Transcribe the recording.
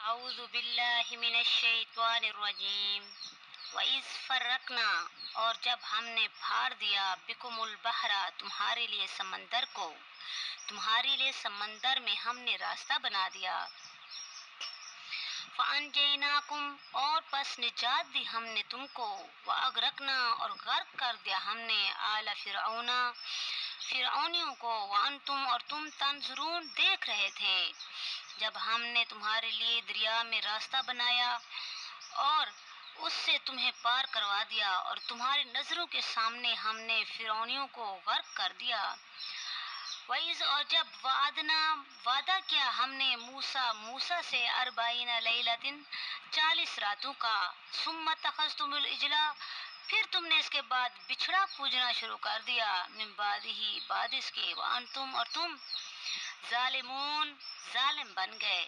اعوذ باللہ من الشیطان الرجیم وَإِذْ فَرَّقْنَا، اور جب ہم نے پھاڑ دیا بِكُمُ الْبَحْرَ، تمہارے لیے سمندر کو، تمہارے لیے سمندر میں ہم نے راستہ بنا دیا، فَأَنْجَيْنَاكُمْ، اور پس نجات دی ہم نے تم کو، وَأَغْرَقْنَا، اور غرق کر دیا ہم نے آل فرعون، فرعونیوں کو، وَأَنْتُمْ، اور تم تنظرون، دیکھ رہے تھے، جب ہم نے تمہارے لیے دریا میں راستہ بنایا اور اس سے تمہیں پار کروا دیا، اور تمہاری نظروں کے سامنے ہم نے فرعونیوں کو غرق کر دیا۔ وَإِذْ، اور جب وعدنا، وعدہ کیا ہم نے موسیٰ سے 40 لیلۃ، 40 راتوں کا، ثم اتخذتم العجل، پھر تم نے اس کے بعد بچھڑا پوجنا شروع کر دیا، من بعدہ، بعد اس کے، وانتم، اور تم، ظالمون، ظالم بن گئے۔